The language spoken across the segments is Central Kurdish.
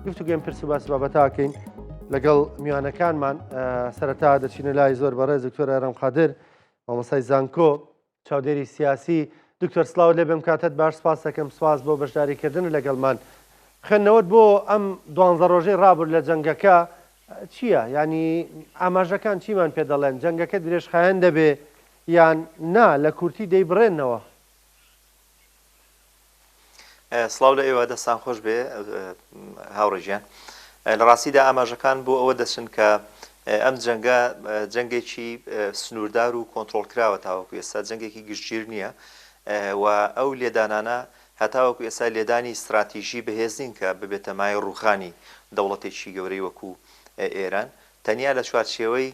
گفتوگوێم پرس و باس بابەتاکەین لەگەڵ میوانەکانمان سەرەتا دەچینە لای زۆر بەڕێز دکتۆر ئارەم قادر مامۆستای زانکۆ چاودێری سیاسی. دکتۆر سڵاو لێ بێم کاتت باش سپاس دەکەم، سپاس بۆ بەشداریکردن لەگەڵمان. خوێندنەوەت بۆ ئەم 12 ڕۆژەی ڕابرد لە جەنگەکە چییە؟ ینی ئاماژەکان چیمان پێ دەڵێن؟ جەنگەکە درێژخایەن دەبێ یان نا لە کورتی دەیبڕێنەوە؟ سڵاو لە ئێوە دەستان خۆش بێ هاوڕێژیان. لە ڕاستیدا ئاماژەکان بۆ ئەوە دەچن کە ئەم جەنگە جەنگێکی سنووردار و کۆنتترۆل کراوە تاوەکو ئێستا جەنگێکی گشتگیر نییە و ئەو لێدانانە هەتاوەکو ئێستا لێدانی استراتیژی بەهێزین کە ببێتە مای ڕوخانی دەوڵەتێکی گەورەی وەکو ئێران، تەنیا لە چوارچێوەی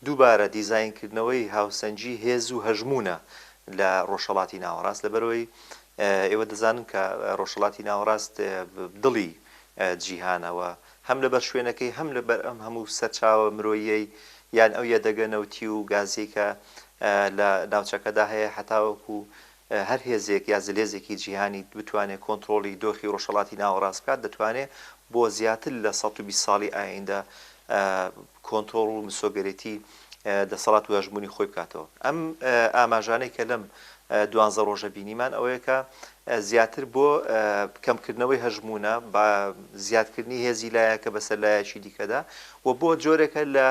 دووبارە دیزاینکردنەوەی هاوسەنجی هێز و هەژمونە لە ڕۆژهەڵاتی ناوەڕاست. لەبەرەوەی ئێوە دەزانن کە ڕۆژهەڵاتی ناوەڕاست دڵی جیهانەوە، هەم لەبەر شوێنەکەی هەم لەبەر ئەم هەموو سەرچاوە مرۆیی یان ئەو یەدەگەنەوتی و گازێکە لە ناوچەکەدا هەیە هەتاوەکو هەر هێزێک یا زلێزێکی جیهانی بتوانێت کۆنتترۆلی دۆخی ڕۆژهەڵاتی ناوەڕاست بکات، دەتوانێت بۆ زیاتر لە 120 ساڵی ئایندە کۆنتترۆل و مسۆگەرێتی دەسەڵات و هەژمونی خۆی بکاتەوە. ئەم ئاماژانەی کە لەم 12 ڕۆژە بینیمان ئەوەیە کە زیاتر بۆ کەمکردنەوەی هەژمونە بە زیادکردنی هێزی لایەکە بەسەر لایەکی دیکەدا و بۆ جۆرێکە لە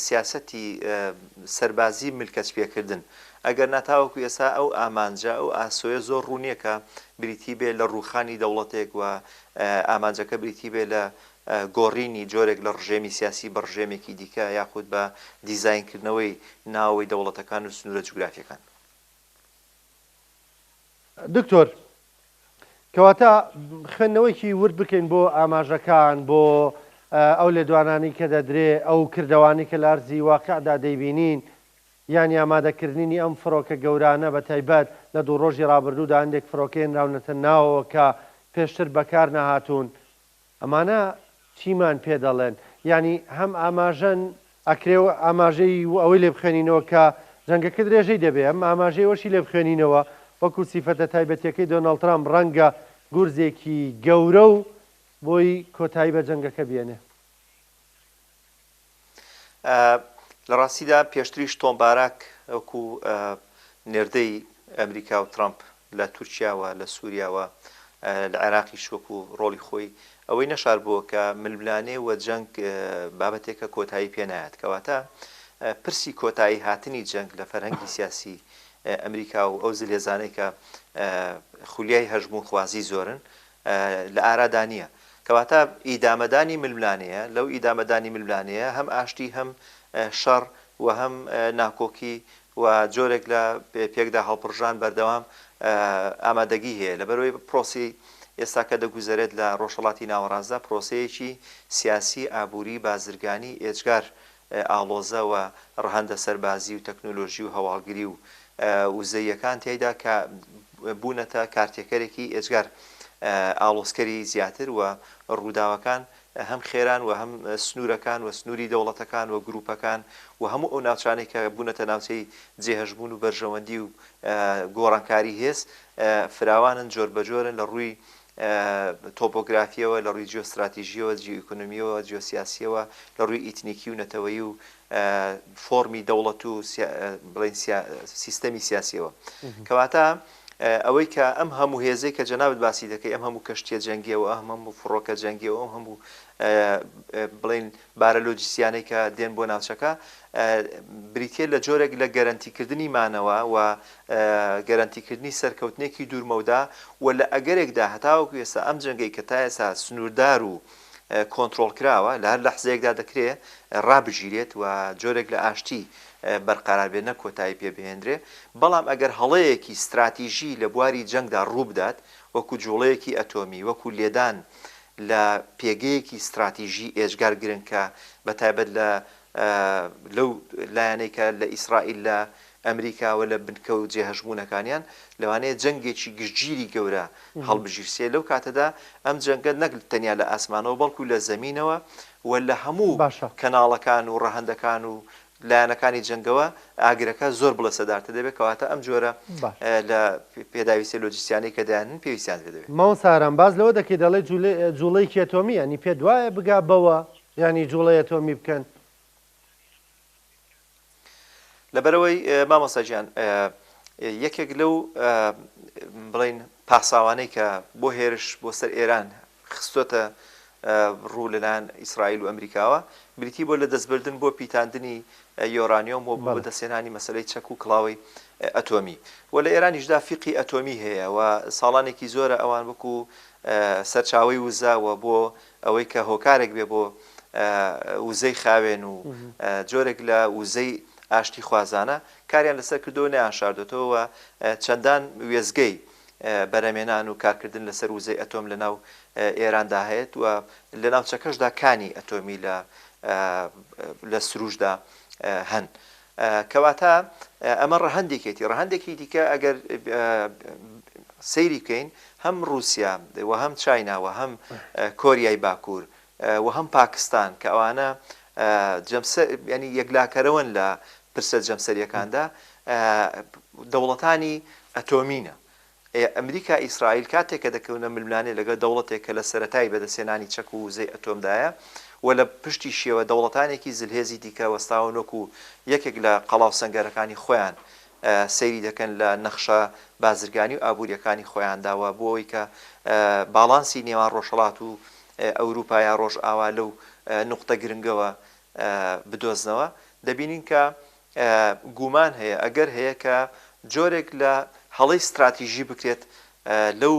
سیاسەتی سەربازی ملکەت پێکردن. ئەگەر ناتاوەکو ئێستا ئەو ئامانجە ئەو ئاسۆیە زۆر ڕوونیەکە بریتی بێ لە ڕووخانی دەوڵەتێک و ئامانجەکە بریتی بێ لە گۆڕینی جۆرێک لە ڕژێمی سیاسی بە ڕژێمێکی دیکە یاخود بە دیزاینکردنەوەی ناوەی دەوڵەتەکان و سنوورە جوگرافیەکان. دکتۆر کەواتە خوێندنەوەیکی ورد بکەین بۆ ئاماژەکان، بۆ ئەو لێدوانانی کە دەدرێ ئەو کردوانی کە لە ئەرزی واقعدا دەیبینین، یانی ئامادەکردنی ئەم فڕۆکە گەورانە بە تایبەت لە دوو ڕۆژی ڕابردوودا هەندێک فڕۆکێنراونەتە ناوەوە کە پێشتر بەکار نەهاتوون. ئەمانە چیمان پێ دەڵێن؟ ینی هەم ئاماژەن ئەکرێەوە ئاماژەی ئەوەی لێ بخوێنینەوە کە جەنگەکە درێژەی دەبێ، ئەم ئاماژەی وەشی لێ بخوێنینەوە وەکو سیفەتە تایبەتەکەی دۆناڵد ترامپ ڕەنگە گورزێکی گەورە و بۆی کۆتایی بە جەنگەکە بێنێ. لە ڕاستیدا پێشتریش تۆمبارک وەکو نێردەی ئەمریکا و ترامپ لە تورکیاوە لە سووریاوە لە عێراقی شوەکو ڕۆڵی خۆی ئەوەی نەشار بووە کە ململانێ وە جەنگ بابەتێکە کۆتایی پێنایەت، کەواتە پرسی کۆتایی هاتنی جەنگ لە فەرهەنگی سیاسی ئەمریکا و ئەو زلێزانەی کە خولیای هەژمون خوازی زۆرن لە ئارادا نییە. کەواتە ئیدامەدانی ململانەیە، لەو ئیدامەدانی ململانەیە هەم ئاشتی هەم شەڕ و هەم ناکۆکی و جۆرێک لە پێکدا هەڵپڕژان بەردەوام ئامادەگی هەیە. لەبەرەوەی پرۆسی ئێستا کە دەگوزارێت لە ڕۆژهەڵاتی ناوەڕاستدا پرۆسەیەکی سیاسی ئابووری بازرگانی ئێجگار ئاڵۆزە و ڕەهەندە سەربازی و تەکنۆلۆژی و هەواڵگری و وزەیەکان تێیدا کە بوونەتە کارتێکەرێکی ئێجگار ئاڵۆزکەری زیاتر و ڕووداوەکان هەم خێران و هەم سنوورەکان و سنووری دەوڵەتەکان و گروپەکان و هەموو ئەو ناوچانێک کە بوونەتە ناوچەی جێهەژبوون و بەرژەوەندی و گۆڕانکاری هێز فراوانن جۆر بەجۆرن لە ڕووی تۆپۆگرافیەوە، لە ڕووی جیۆستراتیژیەوە، جیۆئیکۆنۆمیەوە، جیۆسیاسیەوە، لە ڕووی ئیتنیکی و نەتەوەیی و فۆرمی دەوڵەت و بڵێن سیستەمی سیاسیەوە. کەواتە ئەوەی کە ئەم هەموو هێزەی کە جەنابەت باسی دەکەی، ئەم هەموو کەشتیە جەنگیەوە، ئەم هەموو فڕۆکە جەنگیەوە، ئەم هەموو بڵێن بارە لۆجیسیانەی کە دێن بۆ ناوچەکە بریتێ لە جۆرێک لە گەرانتیکردنی مانەوە و گەرانتیکردنی سەرکەوتنێکی دوورمەودا و لە ئەگەرێکدا هەتاوەکو ئێستا ئەم جەنگەی کە تا ئێستا سنووردار و کۆنتترۆل کراوە لە هەر لەحزەیەکدا دەکرێت ڕابژیرێت و جۆرێک لە ئاشتی بەرقەراربێنە کۆتایی پێبهێنرێ. بەڵام ئەگەر هەڵەیەکی استراتیژی لە بواری جەنگدا ڕوو بدات وەکو جوڵەیەکی ئەتۆمی، وەکو لێدان لە پێگەیەکی استراتیژی ئێجگار گرنگکە بەتایبەت لەو لایەنەی کە لە ئیسرائیل لە ئەمریکاوە لە بنکە و جێهەژبوونەکانیان لەوانەیە جەنگێکی گشتگیری گەورە هەڵبژیرسێ. لەو کاتەدا ئەم جەنگە نەک تەنیا لە ئاسمانەوە بەڵکو لە زەمینەوە و لە هەموو کەناڵەکان و ڕەهەندەکان و لایەنەکانی جەنگەوە ئاگرەکە زۆر بڵە سەدارتە دەبێت کەواتە ئەم جۆرە لە پێداویستی لۆجیستیانەی کە دایانن پێویستیان دەبێت. ماوە ساران باز لەوە دەکەی دەڵێ جوڵەی ئەتۆمی ئەنی پێ دوایە بگا بەوە ینی جوڵەی ئەتۆمی بکەن. لەبەرەوەی مامۆساجیان یەکێک لەو بڵین پاساوانەی کە بۆ هێرش بۆ سەر ئێران خستۆتە ڕوو لەلایەن ئیسرائیل و ئەمریکاوە بریتی بۆ لە دەستبردن بۆ پیتاندنی یۆرانیۆم بۆ بەدەستێنانی مەسلەی چەک و کڵاوی ئەتۆمی و لە ئێرانیشدا فیقی ئەتۆمی هەیە و ساڵانێکی زۆرە ئەوان وەکو سەرچاوی وزاوە بۆ ئەوەی کە هۆکارێک بێ بۆ وزەی خاوێن و جۆرێک لە وزەی ئاشتی خوازانە کاریان لەسەر کردو نەیان شاردێتەوە چەندان وێزگەی بەرەمێنان و کارکردن لەسەر وزەی ئەتۆم لە ناو ئێراندا هەیەت و لە ناوچەکەشدا کانی ئەتۆمی لە سروشدا هەن کەواتە ئەمە ڕەهەندێکێتی ڕەهەندێکی دیکە ئەگەر سەیری بکەین هەم رووسیا و هەم چاینا و هەم کۆریای باکوور و هەم پاکستان کە ئەوانە ینی یەکلاکەرەوەن لە پرسە جەمسەریەکاندا دەوڵەتانی ئەتۆمینە. ئەمریکا ئیسرائیل کاتێک کە دەکەونە ململانێ لەگە دەوڵەتێک کە لە سەرەتای بەدەستێنانی چەک و وزەی ئەتۆمدایە و لە پشتی شێوە دەوڵەتانێکی زلهێزی دیکە وەستاونۆک و یەکێک لە قەڵاو سەنگەرەکانی خۆیان سەیری دەکەن لە نەخشە بازرگانی و ئابوووریەکانی خۆیانداوە بۆ ئەوەی کە باڵانسی نێوان ڕۆژهەڵات و ئەوروپای ڕۆژ ئاوا لەو نقطە گرنگەوە بدۆزنەوە دەبینین کە گومان هەیە ئەگەر هەیە کە جۆرێک لە هەڵی استراتیژی بکرێت لەو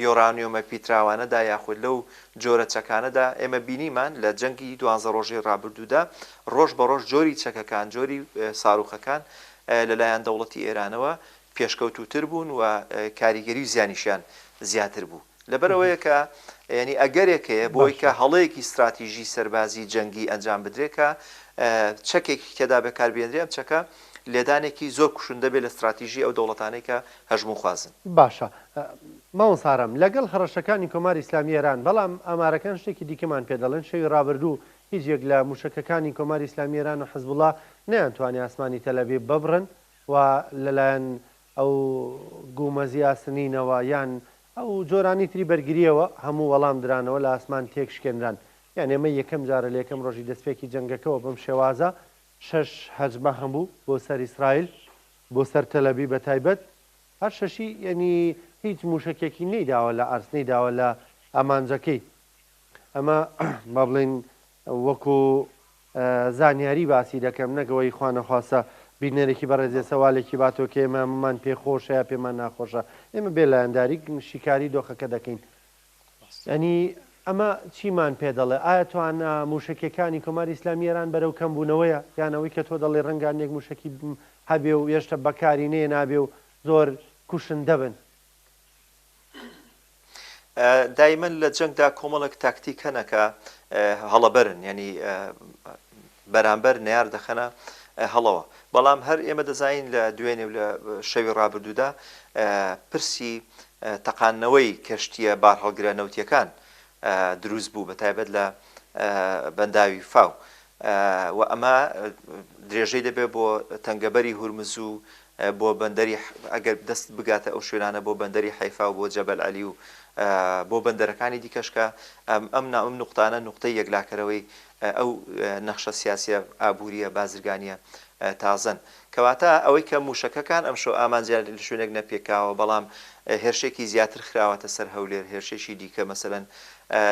یۆرانیۆمە پیتراوانەدا یاخود لەو جۆرە چەکانەدا ئێمە بینیمان لە جەنگی 12 ڕۆژەی ڕابردوودا ڕۆژ بە ڕۆژ جۆری چەکەکان جۆری ساروخەکان لەلایەن دەوڵەتی ئێرانەوە پێشکەوتوتر بوون و کاریگەری و زیانیشیان زیاتر بوو لەبەرەوەیە کە ینی ئەگەرێک هەیە بۆی کە هەڵەیەکی استراتیژی سەربازی جەنگی ئەنجام بدرێکە چەکێکی تێدا بەکاربێنرێ ئەم چەکە لێدانێکی زۆر کوشندە بێت لە استراتیژی ئەو دەوڵەتانەی کە هەژموو خوازن. باشە ماوە سارم لەگەڵ هەڕەشەکانی کۆماری ئیسلامی ئێران بەڵام ئامارەکان شتێکی دیکەمان پێ دەڵێن شەوی ڕابردوو هیچ یەک لە موشەکەکانی کۆماری ئیسلامی ئێران و حەزبوڵا نەیانتوانی ئاسمانی تەلەڤیڤ ببڕن و لەلایەن ئەو گومەزی ئاسنینەوە یان ئەو جۆرانی تری بەرگریەوە هەموو وەڵام درانەوە لە ئاسمان تێکشکێنران یان ئێمە یەکەم جارە لە یەکەم ڕۆژی دەستپێکی جەنگەکەەوە بەم شێوازە 6 هەجمە هەموو بۆ سەر ئیسرائیل بۆ سەر تەلەڤیڤ بە تایبەت هەر شەشی ینی هیچ موشکێکی نەیداوە لە ئارس نەیداوە لە ئامانجەکەی ئەمە با بڵێن وەکو زانیاری باسی دەکەم نەگەوەی خوانەخواسە بینەرێکی بەڕێزێ سەوالێکی باتۆکە ئێمەمان پێخۆشە یا پێمان ناخۆشە ئێمە بێ لایەنداری شیکاری دۆخەکە دەکەین ینی ئەمە چیمان پێ دەڵێ ئایا توانە موشکەکانی کۆماری ئیسلامی ئێران بەرەو کەمبوونەوەیە یانەوەی کە تۆ دەڵێ ڕەنگانێک موشکی هەبێ و هێشتا بەکاری نێ نابێ و زۆر کوشندە بن. دایمەن لە جەنگدا کۆمەڵک تاکتیک هەنەکە هەڵەبەرن ینی بەرامبەر نەیار دەخەنە هەڵەوە بەڵام هەر ئێمە دەزانین لە دوێنێ لە شەوی ڕابردوودا پرسی تەقانەوەی کەشتیە بار هەڵگرە نەوتیەکان دروست بوو بە تایبەت لە بەنداوی فاو و ئەمە درێژەی دەبێت بۆ تەنگەبەری هورمز و بۆ بەندەری ئەگەر دەست بگاتە ئەو شوێنانە بۆ بەندەری حیفا و بۆ جەبەل عەلی و بۆ بەندەرەکانی دیکەشکە ئەم نقطانە نقطەی یەکلاکەرەوەی ئەو نەخشە سیاسیە ئابووریە بازرگانیە تازن کەواتە ئەوەی کە موشەکەکان ئەم شۆ ئامانجیان لە شوێنێک نەپێکاوە بەڵام هێرشێکی زیاتر خراوەتە سەر هەولێر هێرشێکی دیکە مەسەلەن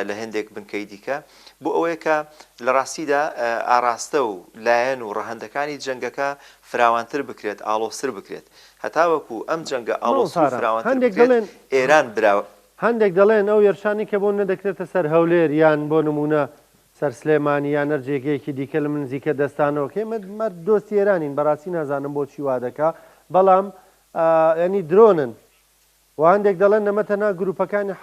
لە هەندێک بنکەی دیکە بۆ ئەوەیە کە لە ڕاستیدا ئاراستە و لایەن و ڕەهەندەکانی جەنگەکە فراوانتر بکرێت ئاڵۆسر بکرێت هەتاوەکو ئەم جەنگە ئاڵۆسر فراوانتر بکرێت ئێران براوە هەندێک دەڵێن ئەو یێرشانی کە بۆ نەدەکرێتە سەر هەولێر یان بۆ نمونە سەر سلێمانی یان نەرجێگەیەکی دیکە لە من نزیکە دەستانەوە کە ئێمە مەرد دۆستی ئێرانین بەڕاستی نازانم بۆچی وا دەکا بەڵام ینی درۆنن و هەندێک دەڵێن نەمە تەنها گروپەکانی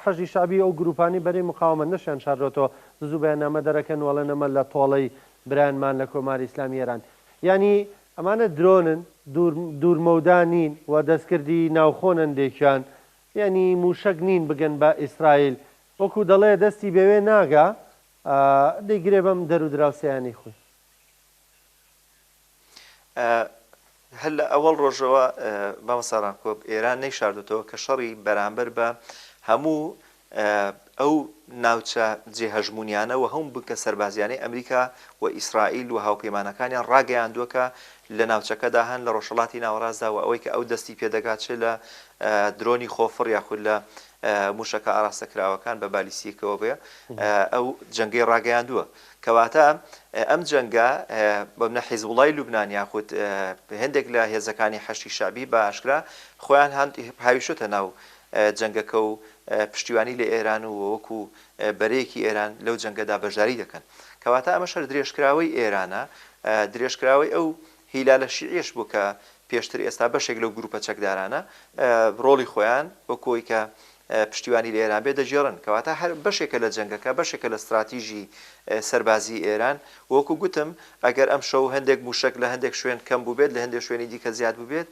حەشی شعبی ئەو گروپانی بەرەی مقاومەت نەشیان شاردۆتەوە زوو بەیاننامە دەرەکەن وەڵێ نەمە لە تۆڵەی برایانمان لە کۆماری ئیسلامی ئێران ینی ئەمانە درۆنن دوورمەودانین و دەستکردی ناوخۆنن دێکیان ینی موشک نین بگەن بە ئیسرائیل وەکو دەڵێ دەستی بەوێ ناگا دەیگرێ بەم دەرو دراوسیانی خۆی هەل لە ئەوەڵ ڕۆژەوە بامەساڕان کۆ ئێران نەیشاردوێتەوە کە شەڕی بەرامبەر بە هەموو ئەو ناوچە جێهەژمونیانەوە هەموو بکە سەربازیانەی ئەمریکا و ئیسرائیل و هاوپەیمانەکانیان ڕاگەیاندووە لە ناوچەکەدا هەن لە ڕۆژهەڵاتی ناوەڕاستدا و ئەوەی کە ئەو دەستی پێدەگات چ لە درۆنی خۆفڕ یاخود لە موشەکە ئاراستەکراوەکان بە بالیسیەکەوە بێ ئەو جەنگەی ڕاگەیاندووە کەواتە ئەم جەنگە بەمنە حیزبوڵای لوبنان یاخود هەندێک لە هێزەکانی حەشتی شابی بە ئاشکرا خۆیان هاویشتە ناو جەنگەکە و پشتیوانی لە ئێران و وەکو بەرەیەکی ئێران لەو جەنگەدا بەشداری دەکەن کەواتە ئەمە شەر درێژکراوەی ئێرانە درێژکراوەی ئەو هیلالە شیعیش بوو کە پێشتر ئێستا بەشێک لەو گروپە چەکدارانە ڕۆڵی خۆیان وەکۆی کە پشتیوانی لە ئێران بێ دەژێڕن کەواتە هەر بەشێکە لە جەنگەکە بەشێکە لە استراتیژی سەربازی ئێران وەکو گوتم ئەگەر ئەم شەو هەندێک موشک لە هەندێک شوێن کەم بوو بێت لە هەندێک شوێنی دیکە زیاد بوو بێت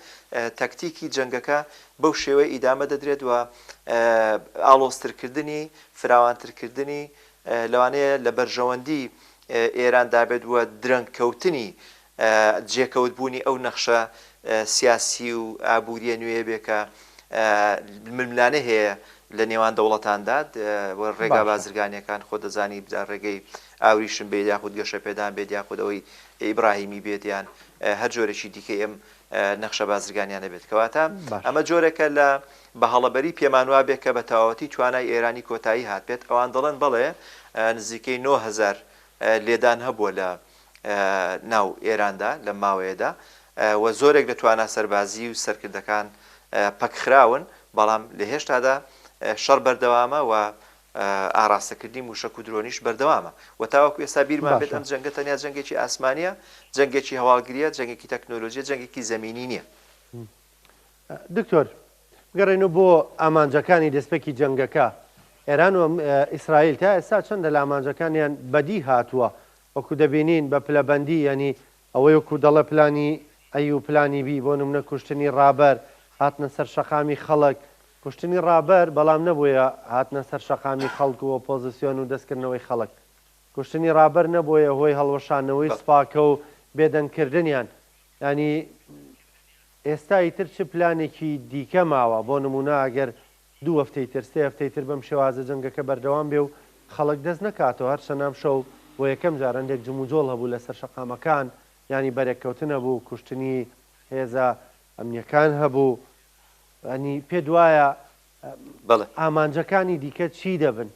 تەکتیکی جەنگەکە بەو شێوەی ئیدامە دەدرێت و ئاڵۆسترکردنی فراوانترکردنی لەوانەیە لە بەرژەوەندی ئێران دابێت وە درەنگکەوتنی جێکەوتبوونی ئەو نەخشە سیاسی و ئابوووریە نوێ بێکە ململانە هەیە لە نێوان دەوڵەتاندا ڕێگا بازرگانیەکان خۆ دەزانی ڕێگەی ئاوریشم بێت یاخود گەشە پێدان بێت یاخود ئەوەی ئیبراهیمی بێتیان هەر جۆرەی دیکە ئەم نەخشە بازرگانیانە بێت کەواتە ئەمە جۆرێکە لە بە هەڵەبەری پێمانوا بێت کە بە تەواوەتی توانای ئێرانی کۆتایی هات بێت ئەوان دەڵێن بەڵێ نزیکەی 9000 لێدان هەبووە لە ناو ئێراندا لە ماوەیەدا و زۆرێک لە توانە سەربازی و سەرکردەکان پەکخراون بەڵام لە هێشتادا شەڕ بەردەوامە و ئاراستەکردنی موشک و درۆنیش بەردەوامە و تاوەکو ئێستا بیرمان بێت ئەم جەنگە تەنیا جەنگێکی ئاسمانیە جەنگێکی هەواڵگریە جەنگێکی تەکنۆلۆژیە جەنگێکی زەمینی نییە. دکتۆر گەڕێنەوە بۆ ئامانجەکانی دەستپێکی جەنگەکە ئێران و ئیسرائیل تا ئێستا چەندە لە ئامانجەکانیان بەدی هاتووە وەکو دەبینین بە پلەبەندی ینی ئەوەی وەکو دەڵە پلانی ئەی و پلانی بی بۆ نمونە کوشتنی ڕابەر هاتنە سەر شەقامی خەڵک کوشتنی ڕابەر بەڵام نەبووە هاتنە سەر شەقامی خەڵک و ئۆپۆزیسیۆن و دەستکردنەوەی خەڵک کوشتنی ڕابەر نەبووە هۆی هەڵوەشانەوەی سپاکە و بێدەنگکردنیان ینی ئێستا ئیتر چ پلانێکی دیکە ماوە بۆ نمونە ئەگەر 2 هەفتەی تر 3 هەفتەی تر بەم شێوازە جەنگەکە بەردەوام بێ و خەڵک دەست نکاتەوە هەر شەنام شەو بۆ یەکەم جارندێک جموجۆڵ هەبوو لەسەر شەقامەکان ینی بەرێککەوتن هەبوو کوشتنی هێزە ئەمنیەکان هەبوو ئەنی پێ دوایە ئامانجەکانی دیکە چی دەبن؟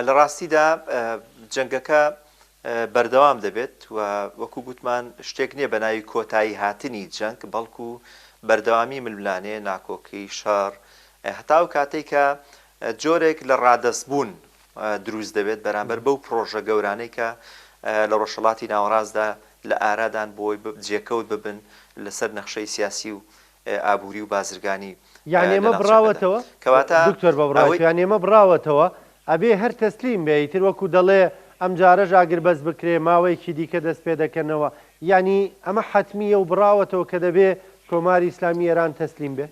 لە ڕاستیدا جەنگەکە بەردەوام دەبێت و وەکو گوتمان شتێک نییە بە ناوی کۆتایی هاتنی جەنگ بەڵکو بەردەوامی ململانێ ناکۆکی شار هەتا و کاتێک کە جۆرێک لە ڕادەستبوون دروست دەبێت بەرامبەر بەو پرۆژە گەورانەی کە لە ڕۆژهەڵاتی ناوەڕاستدا لە ئارادان بۆی جێکەوت ببن لەسەر نەخشەی سیاسی و ئابووری و بازرگانی یان ئێمە بڕاوەتەوە کەواتە دکتۆر بەڕاویان ئێمە بڕاوەتەوە ئەبێ هەر تەسلیم بێ ئیتر وەکو دەڵێ ئەم جارە ژاگر بەس بکرێ ماوەیەکی دیکە دەست پێ دەکەنەوە ینی ئەمە حتمیە و بڕاوەتەوە کە دەبێ کۆماری ئیسلامی ئێران تەسلیم بێ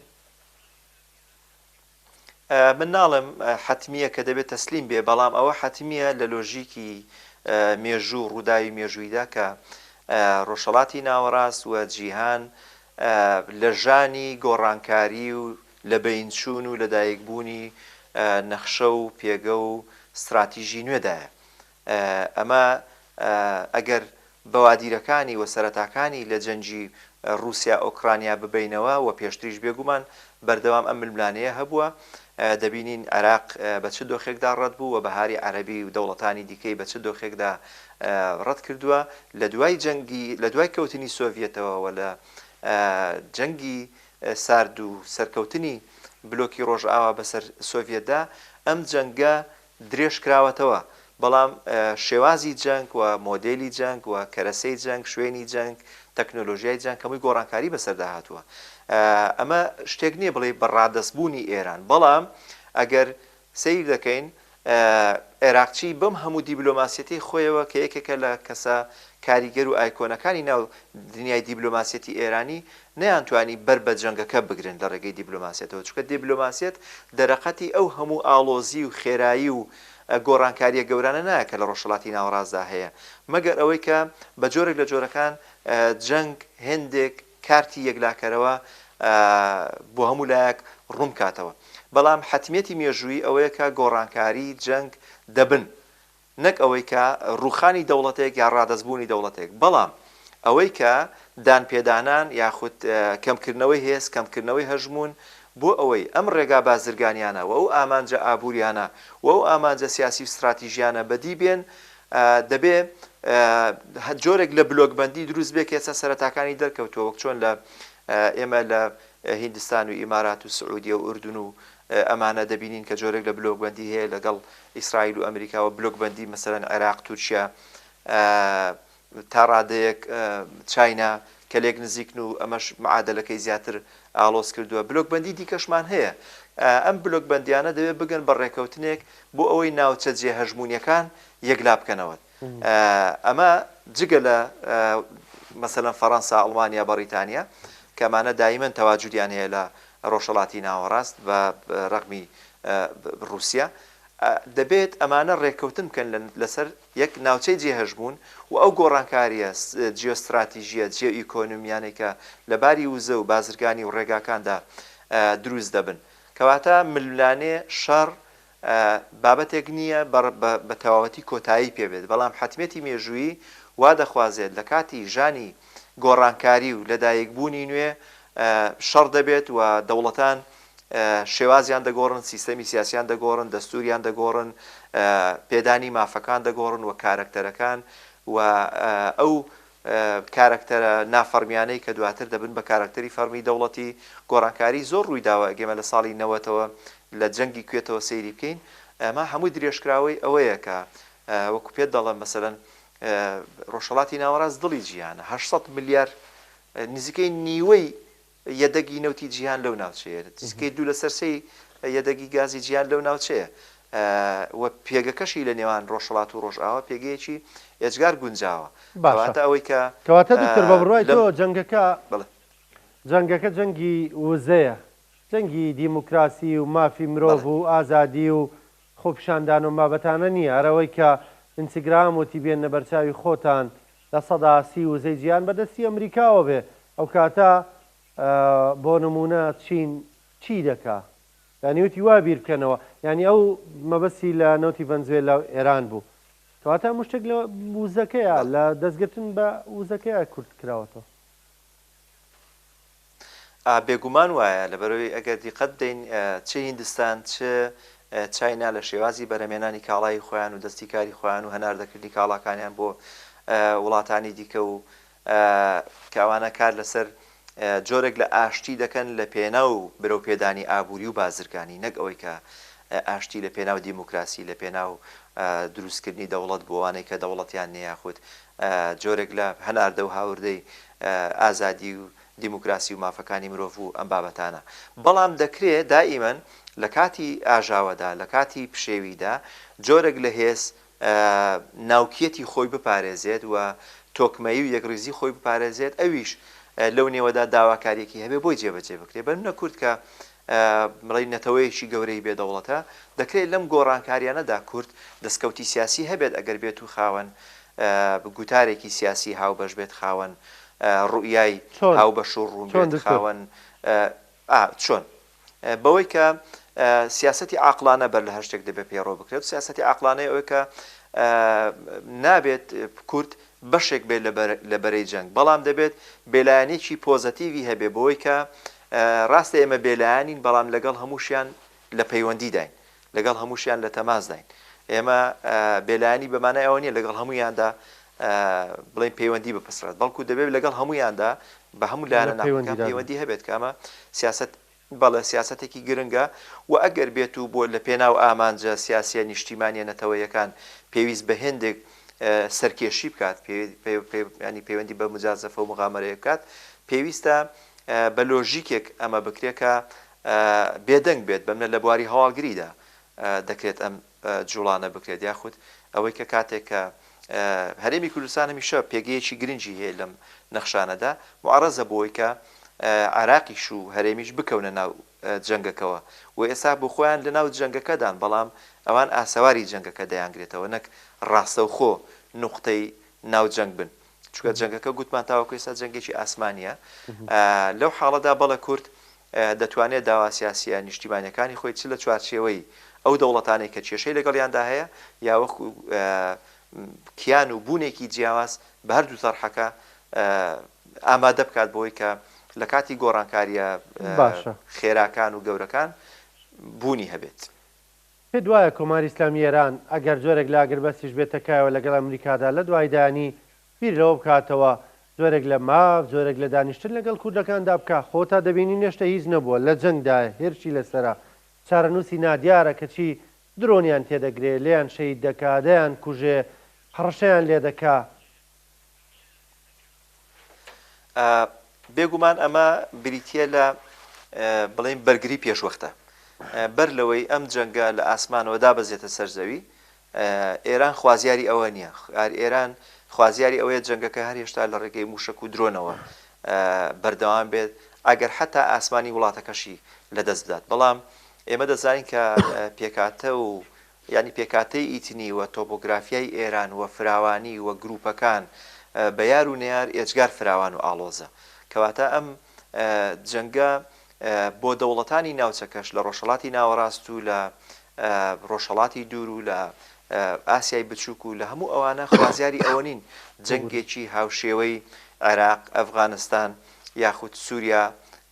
من ناڵم حتمیە کە دەبێت تەسلیم بێ بەڵام ئەوە حتمیە لە لۆژیکی مێژوو ڕووداوی مێژوویدا کە ڕۆژهەڵاتی ناوەڕاست و جیهان لە ژانی گۆڕانکاری و لە بەینچوون و لەدایکبوونی نەخشە و پێگە و استراتیژی نوێدایە ئەمە ئەگەر بەوادیرەکانی و سەرەتاکانی لە جەنجی رووسیا ئۆکرانیا ببینەوە و پێشتریش بێگومان بەردەوام ئەم ململانەیە هەبووە دەبینین عێراق بە چ دۆخێکدا ڕەت بوو و بەهاری عەرەبی و دەوڵەتانی دیکەی بە چ دۆخێکدا ڕەت کردووە لە دوای جەنگی لە دوای کەوتنی سۆڤیەتەوە و لە جەنگی سارد و سەرکەوتنی بلۆکی ڕۆژئاوا بەسەر سۆڤیەتدا ئەم جەنگە درێژ کراوەتەوە بەڵام شێوازی جەنگ و مۆدێلی جەنگ و کەرەسەی جەنگ شوێنی جەنگ تەکنۆلۆژیای جەنگ هەمووی گۆڕانکاری بەسەردا هاتووە ئەمە شتێک نییە بڵێ بەڕادەستبوونی ئێران بەڵام ئەگەر سیر دەکەین عێراقچی بەم هەموو دیبلۆماسیەتی خۆیەوە کە یەکێکە لە کەسە کاریگەر و ئایکۆنەکانی ناو دنیای دیبلۆماسیەتی ئێرانی نەیانتوانی بەر بە جەنگەکە بگرن لە ڕێگەی دیبلۆماسیەتەوە چونکە دیبلۆماسیەت دەرەقەتی ئەو هەموو ئاڵۆزی و خێرایی و گۆڕانکاریە گەورانە نایە کە لە ڕۆژهەڵاتی ناوەڕاستدا هەیە مەگەر ئەوەی کە بە جۆرێک لە جۆرەکان جەنگ هێندێک کارتی یەکلاکەرەوە بۆ هەموو لایەک ڕوون کاتەوە بەڵام حتمێتی مێژووی ئەوەیە کە گۆڕانکاری جەنگ دەبن نەک ئەوەی کە ڕوخانی دەوڵەتێک یا ڕادەستبوونی دەوڵەتێک بەڵام ئەوەی کە دانپێدانان یاخود کەمکردنەوەی هێز کەمکردنەوەی هەژمون بۆ ئەوەی ئەم ڕێگا بازرگانیانە و ئەو ئامانجە ئابوووریانە و ئەو ئامانجە سیاسی و استراتیژیانە بەدی بێن دەبێ جۆرێک لە بلۆکبەندی دروست بێ کێسە سەرەتاکانی دەرکەوتووە وەک چۆن لە ئێمە لە هیندستان و ئیمارات و سعودیە و ئوردون و ئەمانە دەبینین کە جۆرێک لە بلۆکبەندی هەیە لەگەڵ ئیسرائیل و ئەمریکاوە بلۆکبەندی مەسەرەن عێراق تورکیا تا ڕادەیەک چاینا کە لێک نزیکن و ئەمەش معادلەکەی زیاتر ئالۆز کردووە بلۆکبەندی دیکەشمان هەیە ئەم بلۆکبەندیانە دەبێت بگەن بە ڕێکەوتنێک بۆ ئەوەی ناوچە جێهەژمونیەکان یەکلا بکەنەوە ئەمە جگە لە مەسەلەن فەڕەنسا ئەڵمانیا بەریتانیا کەمانە دایمەن تەواجودیان هەیە لە ڕۆژهەڵاتی ناوەڕاست بە ڕەقمی رووسیا دەبێت ئەمانە ڕێککەوتن بکەن لەسەر یەک ناوچەی جێهەژبوون و ئەو گۆڕانکاریە جیۆستراتیژیە جێ ئیکۆنومیانێک کە لەباری وزە و بازرگانی و ڕێگاکاندا دروست دەبن کەواتە ملولانێ شەڕ بابەتێک نییە بە تەواوەتی کۆتایی پێبێت بەڵام حتمێتی مێژووی وا دەخوازێت لە کاتی ژانی گۆڕانکاری و لەدایکبوونی نوێ شەڕ دەبێت و دەوڵەتان شێوازیان دەگۆڕن سیستەمی سیاسیان دەگۆڕن دەستوریان دەگۆڕن پێدانی مافەکان دەگۆڕن و کارکتەرەکان و ئەو کارکتەرە نافەرمیانەی کە دواتر دەبن بە کارکتەری فەرمی دەوڵەتی گۆڕانکاری زۆر ڕوویداوە گەمە لە ساڵی 90ەوە لە جەنگی کوێتەوە سەیری بکەین ئەمە هەمووی درێژکراوەی ئەوەیە کە وەکو پێت دەڵێن مەسەلەن ڕۆژهەڵاتی ناوەڕاست دڵی جیهانە 800 ملیار نزیکەی نیوەی یەدەگی نەوتی جیهان لەو ناوچەیە نزیکەی دوو لە سەرسەی یەدەگی گازی جیهان لەو ناوچەیە و پێگەکەشی لە نێوان ڕۆژهەڵات و ڕۆژئاوا پێگەیەکی ئێجگار گونجاوە کەواتە ئەوەی کە کەواتە دکتۆر بە بڕوای تۆ جەنگەکە جەنگی وزەیە جەنگی دیموکراسی و مافی مرۆڤ و ئازادی و خۆپیشاندان و مابەتانە نییە ئەرەوەی کە ئینستاگرام وتی بێنە بەرچاوی خۆتان لە سەداسی وزەی جیهان بەدەستی ئەمریکاوە بێ ئەو کاتە بۆ نمونە چین چی دەکا یانیوتی وا بیر بکەنەوە ینی ئەو مەبەستی لە نەوتی ڤەنزوێلا و ئێران بوو کەواتە هەموو شتێک لە وزەکەیە لە دەستگرتن بە وزەکەیە کورت کراوەتەوە بێگومان وایە لەبەرەوەی ئەگەر دیقەت دەین چه هیندستان چه چاینا لە شێوازی بەرەمێنانی کاڵایی خۆیان و دەستی کاری خۆیان و هەناردەکردنی کاڵاکانیان بۆ وڵاتانی دیکە و کاوانە کار لەسەر جۆرێک لە ئاشتی دەکەن لە پێنا و برەو پێدانی ئابووری و بازرگانی نەک ئەوەی کە ئاشتی لە پێناو دیموکراسی لە پێناو دروستکردنی دەوڵەت بۆوانەی کە دەوڵەتیان نەیاخود جۆرێک لە هەناردە و هاوردەی ئازادی و دیموکراسی و مافەکانی مرۆڤ و ئەم بابەتانە بەڵام دەکرێت دائیمەن لە کاتی ئاژاوەدا لە کاتی پشێویدا جۆرێک لە هێز ناوکیەتی خۆی بپارێزێت و تۆکمەی و یەکڕیزی خۆی بپارێزێت ئەویش لەو نێوەدا داواکاریەکی هەبێ بۆی جێبەجێ بکرێت بەنمونە کورد کە مڵی نەتەوەیەکی گەورەی بێدەوڵەتە دەکرێت لەم گۆڕانکاریانەدا کورد دەستکەوتی سیاسی هەبێت ئەگەر بێت و خاوەن گوتارێکی سیاسی هاوبەش بێت خاوەن ڕوئیای هاوبەش و ڕوون بێت خاوەن چۆن بەوەی کە سیاسەتی عاقلانە بەر لە هەر شتێک دەبێت پێڕۆ بکرێت سیاسەتی عاقلانەی ئەوەی کە نابێت کورد بەشێک بێت لە بەرەی جەنگ بەڵام دەبێت بێلایەنێکی پۆزەتیڤی هەبێ بۆی کە ڕاستە ئێمە بێلایەنین بەڵام لەگەڵ هەمووشیان لە پەیوەندی داین لەگەڵ هەمووشیان لە تەماس داین ئێمە بێلایەنی بەمانای ئەوە نیە لەگەڵ هەموویاندا بڵین پەیوەندی بپسرێت بەڵکو دەبێت لەگەڵ هەموویاندا بە هەموو لایەنە ناکەکان پەیوەندی هەبێت کە ئەمە سیاست بەڵێ سیاسەتێکی گرنگە و ئەگەر بێت و بۆ لە پێناو ئامانجە سیاسیە نیشتیمانیە نەتەوەیەکان پێویست بە هێندێک سەرکێشی بکات ینی پەیوەندی بە مجازەفە و مغامرەیە بکات پێویستە بە لۆژیکێک ئەمە بکرێکە بێدەنگ بێت بەمنە لە بواری هەواڵگریدا دەکرێت ئەم جوڵانە بکرێت یاخود ئەوەی کە کاتێک کە هەرێمی کوردستان هەمیشە پێگەیەکی گرنگی هەیە لەم نەخشانەدا معڕەزە بۆی کە عراقیش و هەرێمیش بکەونە ناو جەنگەکەەوە و ئێستا بۆ خۆیان لە ناو جەنگەکەدان بەڵام ئەوان ئاسەواری جەنگەکە دەیانگرێتەوە نەک ڕاستەوخۆ نقطەی ناو جەنگ بن چونکە جەنگەکە گوتمان تاوەکو ئێستا جەنگێکی ئاسمانیە لەو حاڵەدا بەڵە کورد دەتوانێت داوا سیاسیە نیشتیمانیەکانی خۆی چ لە چوارچێوەی ئەو دەوڵەتانەی کە کێشەی لەگەڵیاندا هەیە یا وەکو کیان و بوونێکی جیاواز بە هەردوو تەرحەکە ئامادە بکات بۆی کە لە کاتی گۆڕانکاریە خێراکان و گەورەکان بوونی هەبێت. پێ دوایە کۆماری ئیسلامی ئێران ئەگەر جۆرێک لا ئەگەربەستیش بێتەکایەوە لەگەڵ ئەمریکادا لە دوای دانی بیرەوە بکاتەوە زۆرێک لە ماف زۆرێک لە دانیشتن لەگەڵ کوردەکاندا بکە خۆ تا دەبینی نێشتە هیچ نەبووە لە جەنگدا هێرشی لەسرە چارەنووسی نادیارە کەچی درۆنیان تێدەگرێت لێیان شەید دەکاتیان کوژێ هەڕەشەیان لێ دەکا. بێگومان ئەمە بریتە لە بڵێن بەرگری پێشوەختە بەر لەوەی ئەم جەنگە لە ئاسمانەوە دابەزێتە سەرزەوی ئێران خوازیاری ئەوە نییە ئێران خوازیاری ئەوەیە جەنگەکە هەر هێشتا لە ڕێگەی موشک و درۆنەوە بەردەوام بێت ئەگەر حتا ئاسمانی وڵاتەکەشی لەدەست بدات بەڵام ئێمە دەزانین کە پێکاتە و ینی پێکاتەی ئیتنی و تۆپۆگرافیای ئێران و فراوانی و گروپەکان بە یار و نێیار ئێجگار فراوان و ئاڵۆزە کەواتە ئەم جەنگە بۆ دەوڵەتانی ناوچەکەش لە ڕۆژهەڵاتی ناوەڕاست و لە ڕۆژهەڵاتی دوور و لە ئاسیای بچووک و لە هەموو ئەوانە خوازیاری ئەوە نین جەنگێکی هاوشێوەی عێراق ئەفغانستان یاخود سووریا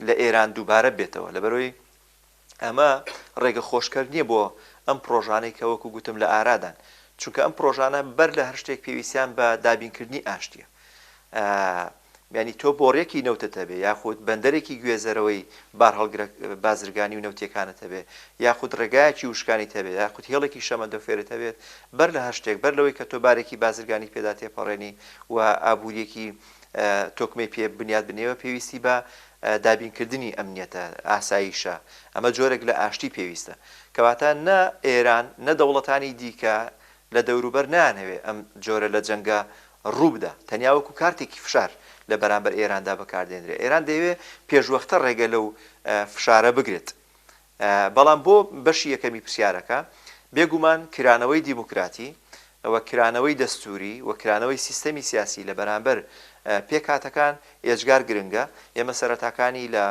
لە ئێران دووبارە بێتەوە لەبەرەوەی ئەمە ڕێگە خۆشکرد نییە بۆ ئەم پرۆژانەی کە وەکو گوتم لە ئارادان چونکە ئەم پرۆژانە بەر لە هەر شتێک پێویستیان بە دابینکردنی ئاشتیە ینی تۆ بۆڕێکی نەوتە بێ یاخود بەندەرێکی گوێزەرەوەی بازرگانی و نەوتەکانت هەبێ یاخود ڕێگایەکی وشکانی تەبێت یاخود هێڵێکی شەمەندە فێرت هەبێت بەر لە هەر شتێک بەر لەوەی کە تۆ بارێکی بازرگانی پێدا تێپەڕێنی و ئابوووریەکی تۆکمەی پێ بنیاد بنێوە پێویستی بە دابینکردنی ئەمنیەتە ئاساییشە ئەمە جۆرێک لە ئاشتی پێویستە کەواتە نە ئێران نە دەوڵەتانی دیکە لە دەوروبەر نانەوێ ئەم جۆرە لە جەنگە ڕووبدا تەنیا وەکو کارتێکی فشار لە بەرامبەر ئێراندا بەکاردێنرێت ئێران دەیەوێت پێشوەختە ڕێگە لەو فشارە بگرێت بەڵام بۆ بەشی یەکەمی پرسیارەکە بێگومان کرانەوەی دیموکراتی ئەوە کرانەوەی دەستوری و کرانەوەی سیستەمی سیاسی لە بەرامبەر پێکاتەکان ئێجگار گرنگە ئێمە سەرەتاکانی لە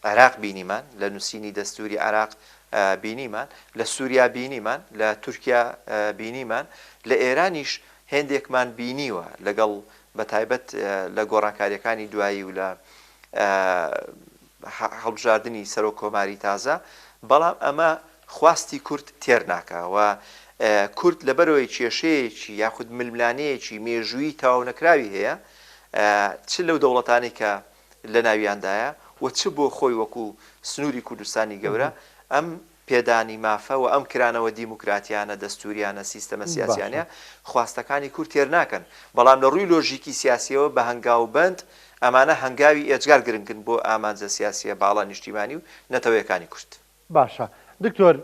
عێراق بینیمان لە نووسینی دەستوری عێراق بینیمان لە سووریا بینیمان لە تورکیا بینیمان لە ئێرانیش هێندێکمان بینیوە لەگەڵ بەتایبەت لە گۆڕانکاریەکانی دوایی و لە هەڵبژاردننی سەرۆک کۆماری تازە بەڵام ئەمە خواستی کورد تێر ناکەوە کورد لەبەرەوەی کێشەیەکی یاخود ململانەیەکی مێژووی تاو نەکراوی هەیە چ لەو دەوڵەتانی کە لە ناویاندایە و چ بۆ خۆی وەکو سنووری کوردستانی گەورە ئەم پێدانی مافە و ئەم کرانەوە دیموکراتیانە دەستوریانە سیستەمە سیاسیانە خواستەکانی کورد تێر ناکەن بەڵام لە ڕووی لۆژیکی سیاسیەوە بە هەنگاو بند ئەمانە هەنگاوی ئێجگار گرنگن بۆ ئامانجە سیاسیە باڵا نیشتیمانی و نەتەوەیەکانی کورد. باشە دکتۆر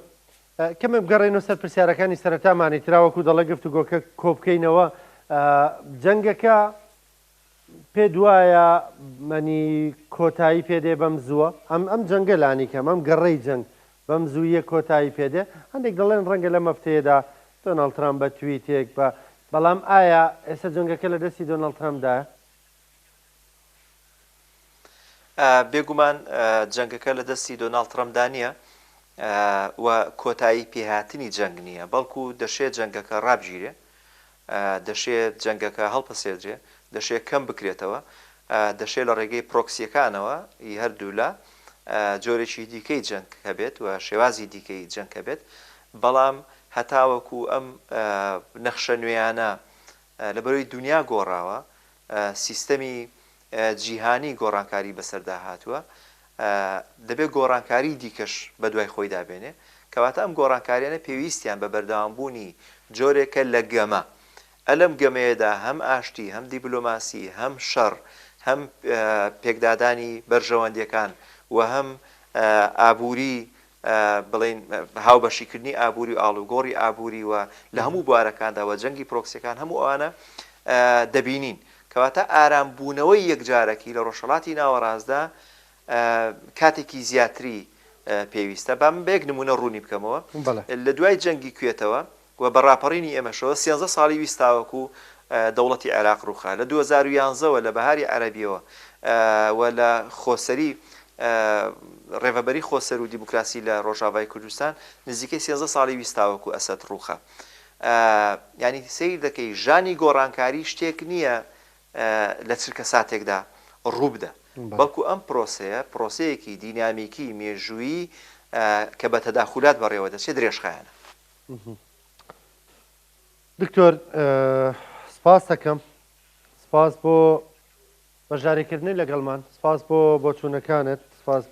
کەمە بگەڕێنەوە سەر پرسیارەکانی سەرەتامانی تراوەکو دەڵێ گفتوگۆکە کۆبکەینەوە جەنگەکە پێ دوایە مەنی کۆتایی پێدێ بەم زووە ئەم جەنگە لانیکەم ئەم گەڕەی جەنگ بەم زوویە کۆتایی پێدێ هەندێک دەڵێن ڕەنگە لە مەفتەیەدا دۆناڵد ترامپ بە تویتێک بە بەڵام ئایا ئێستا جەنگەکە لە دەستی دۆناڵد ترامپدایە؟ بێگومان جەنگەکە لە دەستی دۆناڵد ترامپدا نییە و کۆتایی پێهاتنی جەنگ نییە بەڵکو دەشێت جەنگەکە ڕابگیرێ دەشێت جەنگەکە هەڵپەسێدرێ دەشێت کەم بکرێتەوە دەشێت لە ڕێگەی پرۆکسیەکانەوە هەردوولا جۆرێکی دیکەی جەنگ هەبێت و شێوازی دیکەی جەنگ هەبێت بەڵام هەتاوەکو ئەم نەخشە نوێیانە لەبەرەوەی دنیا گۆڕاوە سیستەمی جیهانی گۆڕانکاری بەسەردا هاتووە دەبێت گۆڕانکاری دیکەش بە دوای خۆی دابێنێ کەواتە ئەم گۆڕانکاریانە پێویستیان بە بەردەوامبوونی جۆرێکە لە گەمە ئەلەم گەمەیەدا هەم ئاشتی هەم دیبلۆماسی هەم شەڕ هەم پێکدادانی بەرژەوەندیەکان و هەم ئابووری بڵین هاوبەشیکردنی ئابووری و ئاڵوگۆڕی ئابووری و لە هەموو بوارەکانداوە جەنگی پرۆکسیەکان هەموو ئەوانە دەبینین کەواتە ئارامبوونەوەی یەکجارەکی لە ڕۆژهەڵاتی ناوەڕاستدا کاتێکی زیاتری پێویستە با من بەیەک نمونە ڕوونی بکەمەوە بەڵێ. لە دوای جەنگی کوێتەوە و بەڕاپەڕینی ئێمەشەوە 13 ساڵی ویستاوەکو دەوڵەتی عێراق ڕووخا لە 2011ەوە لە بەهاری عەرەبیەوە و لە خۆسەری ڕێڤەبەری خۆسەر و دیموکراسی لە ڕۆژاوای کوردستان نزیکەی 13 ساڵی ویستاوەکو ئەسەد ڕووخە. ینی سیر دەکەی ژانی گۆڕانکاری شتێک نییە لە چرکە ساتێکدا ڕوو بدە بەڵکو ئەم پرۆسەیە پرۆسەیەکی دینامیکی مێژووی کە بە تەداخولات بەڕێوە دەچێت درێژخایەنە. دکتۆر سپاس دەکەم سپاس بۆ بەشداریکردنی لەگەڵمان سپاس بۆ چوونەکانت سپاس